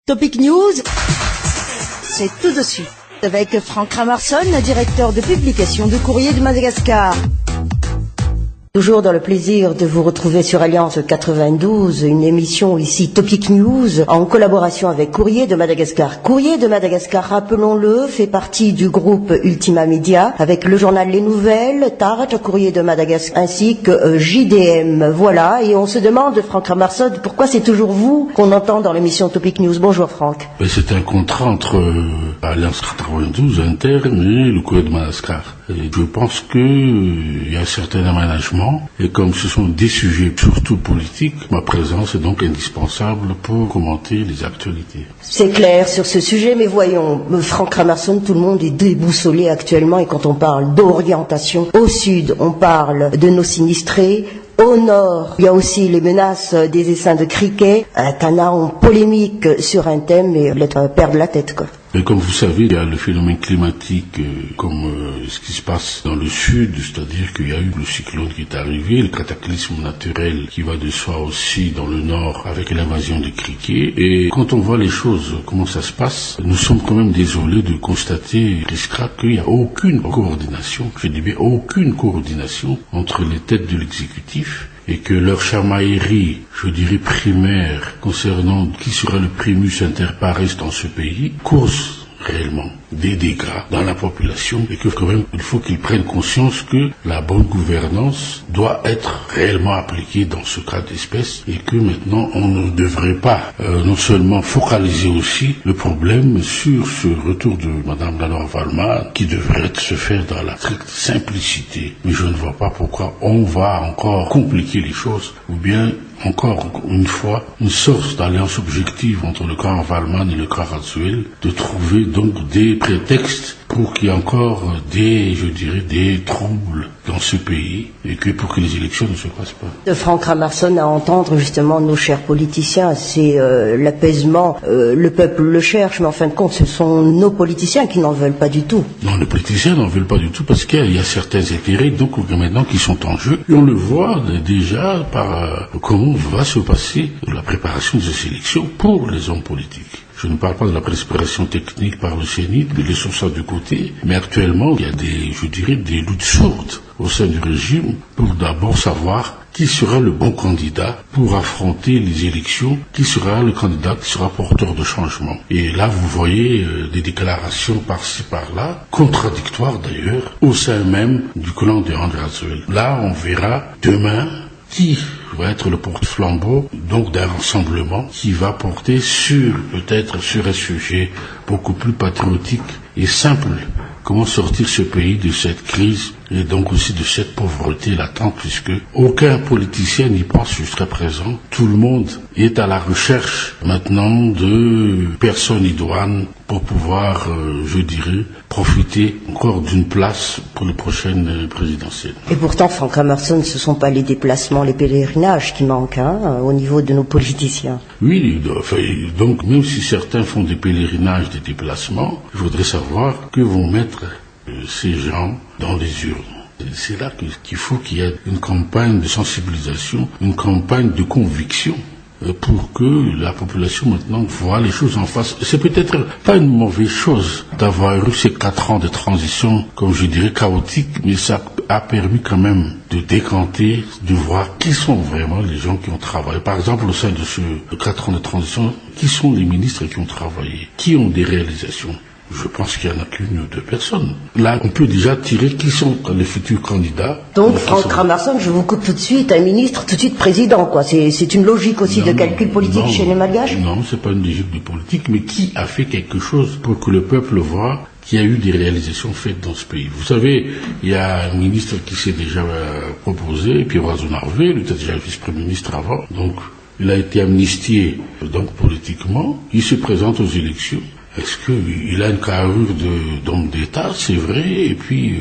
Topic News, c'est tout de suite avec Franck Ramarson, directeur de publication de Courrier de Madagascar. Toujours dans le plaisir de vous retrouver sur Alliance 92, une émission ici Topic News en collaboration avec Courrier de Madagascar. Courrier de Madagascar, rappelons-le, fait partie du groupe Ultima Media avec le journal Les Nouvelles, Tart, Courrier de Madagascar ainsi que JDM. Voilà, et on se demande, Franck Ramarson, pourquoi c'est toujours vous qu'on entend dans l'émission Topic News. Bonjour Franck. C'est un contrat entre Alliance 92 interne et le Courrier de Madagascar. Et je pense qu'il y a un certain aménagement, et comme ce sont des sujets surtout politiques, ma présence est donc indispensable pour commenter les actualités. C'est clair sur ce sujet, mais voyons, Franck Ramarson, tout le monde est déboussolé actuellement, et quand on parle d'orientation, au sud, on parle de nos sinistrés. Au nord, il y a aussi les menaces des essaims de cricket. Tana en polémique sur un thème et perdre la tête, quoi. Et comme vous savez, il y a le phénomène climatique comme ce qui se passe dans le sud, c'est-à-dire qu'il y a eu le cyclone qui est arrivé, le cataclysme naturel qui va de soi aussi dans le nord avec l'invasion des criquets. Et quand on voit les choses, comment ça se passe, nous sommes quand même désolés de constater, Riscra, qu'il n'y a aucune coordination, je dis bien aucune coordination entre les têtes de l'exécutif, et que leur chamaillerie, je dirais primaire, concernant qui sera le primus inter pares dans ce pays, cause réellement des dégâts dans la population, et que quand même il faut qu'ils prennent conscience que la bonne gouvernance doit être réellement appliquée dans ce cas d'espèce, et que maintenant on ne devrait pas non seulement focaliser aussi le problème sur ce retour de Madame Danor-Valma qui devrait se faire dans la stricte simplicité, mais je ne vois pas pourquoi on va encore compliquer les choses, ou bien encore une fois, une sorte d'alliance objective entre le camp Valman et le camp Ratzuel, de trouver donc des prétextes pour qu'il y ait encore des troubles dans ce pays, et que pour que les élections ne se passent pas. Franck Ramarson, à entendre justement nos chers politiciens, c'est l'apaisement, le peuple le cherche, mais en fin de compte, ce sont nos politiciens qui n'en veulent pas du tout. Non, les politiciens n'en veulent pas du tout parce qu'il y a certains intérêts donc maintenant qui sont en jeu, et on le voit déjà par comment va se passer la préparation de ces élections pour les hommes politiques. Je ne parle pas de la préparation technique par le CENI, laissons ça de côté, mais actuellement, il y a des luttes sourdes au sein du régime pour d'abord savoir qui sera le bon candidat pour affronter les élections, qui sera le candidat qui sera porteur de changement. Et là, vous voyez des déclarations par-ci, par-là, contradictoires d'ailleurs, au sein même du clan de André Ratzuel. Là, on verra demain qui va être le porte-flambeau donc d'un rassemblement qui va porter peut-être sur un sujet beaucoup plus patriotique et simple. Comment sortir ce pays de cette crise et donc aussi de cette pauvreté latente, puisque aucun politicien n'y pense jusqu'à présent. Tout le monde est à la recherche maintenant de personnes idoines pour pouvoir, profiter encore d'une place pour les prochaines présidentielles. Et pourtant, Franck Ramarson, ce ne sont pas les déplacements, les pèlerinages qui manquent au niveau de nos politiciens. Oui, donc même si certains font des pèlerinages, des déplacements, je voudrais savoir que vont mettre ces gens dans les urnes. C'est là qu'il faut qu'il y ait une campagne de sensibilisation, une campagne de conviction, pour que la population maintenant voit les choses en face. C'est peut-être pas une mauvaise chose d'avoir eu ces 4 ans de transition, comme je dirais, chaotique, mais ça a permis quand même de décanter, de voir qui sont vraiment les gens qui ont travaillé. Par exemple, au sein de ces 4 ans de transition, qui sont les ministres qui ont travaillé, qui ont des réalisations. Je pense qu'il n'y en a qu'une ou deux personnes. Là, on peut déjà tirer qui sont les futurs candidats. Donc, Franck Ramarson, je vous coupe tout de suite, un ministre, tout de suite président, quoi. C'est une logique aussi de calcul politique chez les Malgaches? Non, c'est pas une logique de politique, mais qui a fait quelque chose pour que le peuple voit qu'il y a eu des réalisations faites dans ce pays. Vous savez, il y a un ministre qui s'est déjà proposé, Pierre Razonarvé, il était déjà vice-premier ministre avant, donc il a été amnistié donc politiquement, il se présente aux élections. Est-ce qu'il a une carrure d'homme d'État, c'est vrai, et puis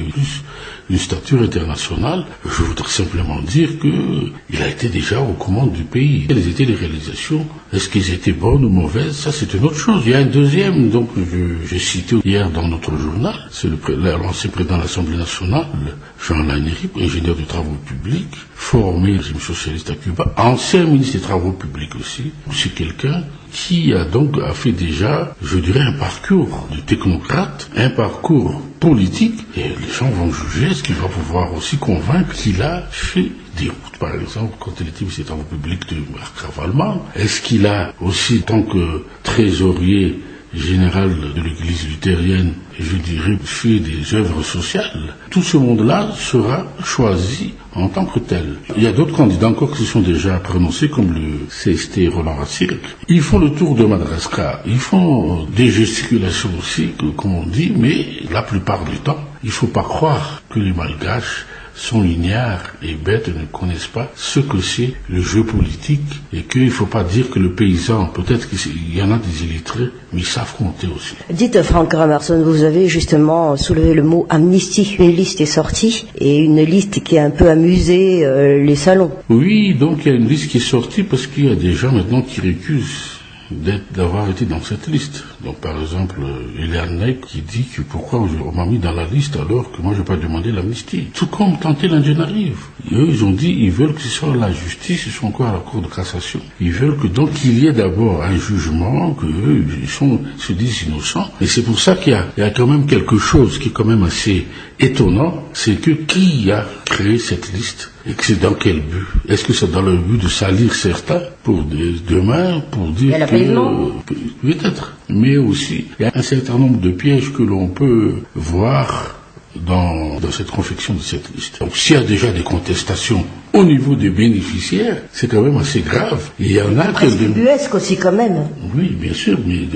une stature internationale? Je voudrais simplement dire qu'il a été déjà aux commandes du pays. Quelles étaient les réalisations? Est-ce qu'elles étaient bonnes ou mauvaises? Ça, c'est une autre chose. Il y a un deuxième, donc j'ai cité hier dans notre journal, c'est l'ancien président de l'Assemblée nationale, Jean Laneri, ingénieur de travaux publics, formé au régime socialiste à Cuba, ancien ministre des Travaux publics aussi. C'est quelqu'un qui a fait déjà, je dirais, un parcours de technocrate, un parcours politique, et les gens vont juger, est-ce qu'il va pouvoir aussi convaincre qu'il a fait des routes, par exemple, quand il était ministre des Travaux publics de Ravalement. Est-ce qu'il a aussi, en tant que trésorier général de l'église luthérienne, je dirais, fait des œuvres sociales? Tout ce monde-là sera choisi en tant que tel. Il y a d'autres candidats encore qui se sont déjà prononcés, comme le CST Roland Rassirk. Ils font le tour de Madagascar. Ils font des gesticulations aussi, comme on dit, mais la plupart du temps, il ne faut pas croire que les Malgaches sont ignares et bêtes et ne connaissent pas ce que c'est le jeu politique, et qu'il ne faut pas dire que le paysan, peut-être qu'il y en a des illettrés, mais ils savent compter aussi. Dites, Franck Kramerson, vous avez justement soulevé le mot amnistie. Une liste est sortie, et une liste qui a un peu amusé les salons. Oui, donc il y a une liste qui est sortie parce qu'il y a des gens maintenant qui récusent d'avoir été dans cette liste. Donc par exemple, Eliane Ney qui dit que pourquoi on m'a mis dans la liste alors que moi je n'ai pas demandé l'amnistie. Tout comme Tanté Langenarive. Eux, ils ont dit, ils veulent que ce soit la justice, ils sont encore à la Cour de cassation. Ils veulent que donc il y ait d'abord un jugement, que eux, se disent innocents. Et c'est pour ça qu'il y a quand même quelque chose qui est quand même assez étonnant, c'est que qui a créé cette liste? Et que c'est dans quel but? Est-ce que c'est dans le but de salir certains pour demain, pour dire que... Peut-être. Mais aussi, il y a un certain nombre de pièges que l'on peut voir dans cette confection de cette liste. Donc s'il y a déjà des contestations au niveau des bénéficiaires, c'est quand même assez grave. Et il y en a presque ubuesque aussi quand même. Oui, bien sûr, mais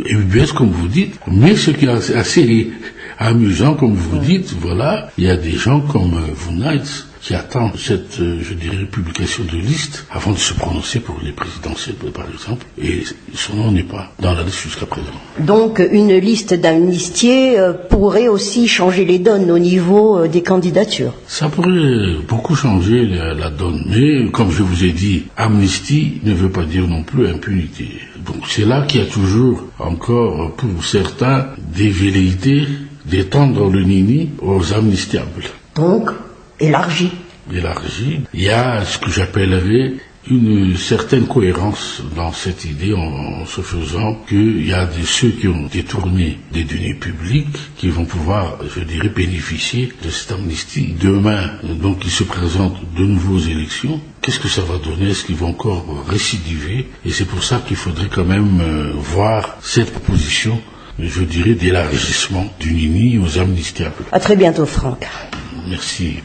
ubuesque comme vous dites. Mais ce qui est assez amusant, comme vous dites, voilà, il y a des gens comme Vounitz qui attendent cette, je dirais, publication de liste avant de se prononcer pour les présidentielles, par exemple. Et son nom n'est pas dans la liste jusqu'à présent. Donc, une liste d'amnistiés pourrait aussi changer les donnes au niveau des candidatures. Ça pourrait beaucoup changer la donne. Mais, comme je vous ai dit, amnistie ne veut pas dire non plus impunité. Donc, c'est là qu'il y a toujours encore, pour certains, des velléités d'étendre le nini aux amnistiables. Donc, élargi. Il y a ce que j'appellerais une certaine cohérence dans cette idée en se faisant qu'il y a ceux qui ont détourné des deniers publics qui vont pouvoir, je dirais, bénéficier de cette amnistie. Demain, donc, il se présente de nouvelles élections. Qu'est-ce que ça va donner? Est-ce qu'ils vont encore récidiver? Et c'est pour ça qu'il faudrait quand même voir cette proposition, je dirais, d'élargissement du nini aux amnistiables. À très bientôt, Franck. Merci.